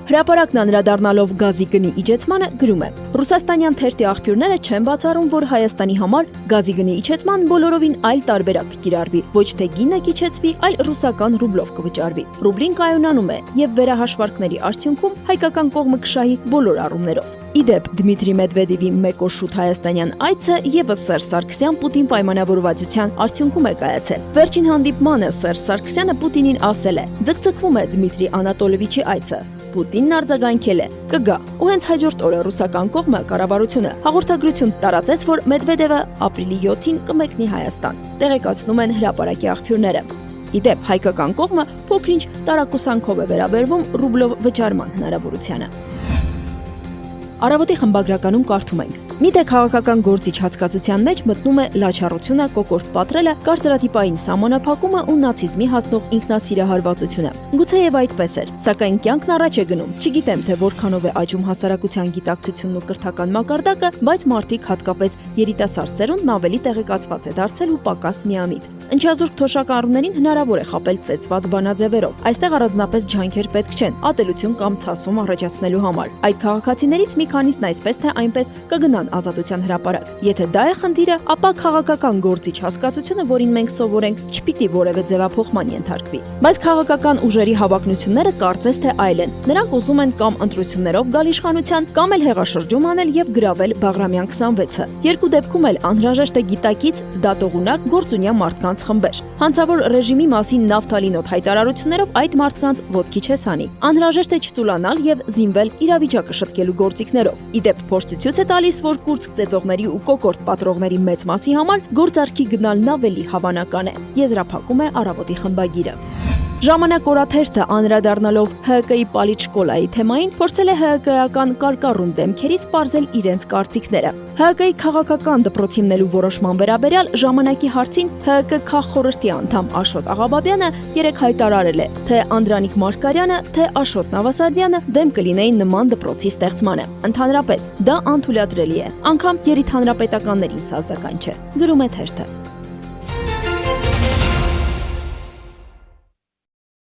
Հրապարակն անդրադառնալով գազի գնի իջեցմանը գրում է. Ռուսաստանյան թերթի աղբյուրները չեն բացառում, որ Հայաստանի համար գազի գնի իջեցման բոլորովին այլ տարբերակ կկիրառվի, ոչ թե գինը կիջեցվի, այլ ռուսական ռուբլով կվճարվի։ Ռուբլին կայունանում է եւ վերահաշվարկների արդյունքում հայկական կողմը կշահի բոլոր առումներով։ Իդեպ Դմիտրի Մեդվեդևի մեկ օր շուտ հայաստանյան այցը եւս Սերժ Սարգսյան-Պուտին պայմանավորվածության արդյունքում է կայացել։ Վերջին հանդիպմանը Սերժ Սարգսյանը Պուտինին ասել է. «Ձգձգվում է Դմիտրի Անատոլիևիչի այցը»։ Պուտինն արձագանքել է. «Կգա»։ Ու հենց հաջորդ օրը ռուսական կողմը կառավարությունը հաղորդագրություն տարածեց, որ Մեդվեդևը ապրիլի 7-ին կմեկնի Հայաստան։ Տեղեկացնում են հրապարակի աղբյուրները։ Իդեպ հայկական կողմը փոքրինչ տարակուսանքով է վերաբերվում ռուբլով վճարման հնարավորությանը։ Առավոտի խմբագրականում կարդում ենք. Միթե քաղաքական գործիչ հասկացության մեջ մտնում է լաչառությունը, կոկորտ պատրելը, կարծրատիպային սահմանափակումը ու նացիզմի հասնող ինքնասիրահարվածությունը։ Գուցեև այդպես էր, սակայն կյանքն առաջ է գնում։ Չգիտեմ, թե որքանով է աճում հասարակության գիտակցությունն ու կրթական մակարդակը, բայց մարդիկ, հատկապես երիտասարդ սերունդն ավելի տեղեկացված է դարձել ու պակաս միամիտ։ Ընչազուրկ թոշակառուներին հնարավոր է խապել ծեծված բանաձևերով։ Այստեղ առանձնապես ջանքեր պետք չեն, ատելություն կամ ցասում առաջացնելու համար։ Այդ քաղաքացիներից մի քանիսն այսպես թե այնպես կգնան ազատության հրապարակ։ Եթե դա է խնդիրը, ապա քաղաքական գործիչ հասկացությունը, որին մենք սովորենք, չպիտի որևէ ձևափոխման ենթարկվի։ Բայց քաղաքական ուժերի հավակնությունները կարծես թե այլ են։ Նրանք ուզում են կամ ընտրություններով գալ իշխանության, կամ էլ հեղաշրջում անել եւ գրավել Բաղրամյան 26-ը։ Երկու դեպքում էլ անհրաժեշտ է գիտակից դատողունակ գործունյա մարդկանց խմբեր։ Հանցավոր ռեժիմի մասին նավթալինոտ հայտարարություններով այդ մարդկանց ոտքի չես հանի։ Անհրաժեշտ է չծուլանալ եւ զինվել իրավիճակը շտկելու գործիքներով։ Իդեպ փորձը ցույց է տալիս, որ կուրծք ծեծողների ու կոկորտ պատրողների մեծ մասի համար գործարքի գնալն ավելի հավանական է։ Եզրափակում է Առավոտի խմբագիրը։ Ժամանակ օրաթերթը անդրադառնալով ՀԿ-ի պալիչ շկոլայի թեմային փորձել է ՀԿ-ական կարկառուն դեմքերից պարզել իրենց կարծիքները։ ՀԿ-ի քաղաքական դպրոցի հիմնելու որոշման վերաբերյալ ժամանակի հարցին ՀԿ քաղխորհրդի անդամ Աշոտ Աղաբաբյանը երեկ հայտարարել է, թե Անդրանիկ Մարգարյանը, թե Աշոտ Նավասարդյանը դեմ կլինեին նման դպրոցի ստեղծմանը։ Ընդհանրապես դա անթույլատրելի է, անգամ երիտհանրապետականներին սազական չէ, գրում է թերթը։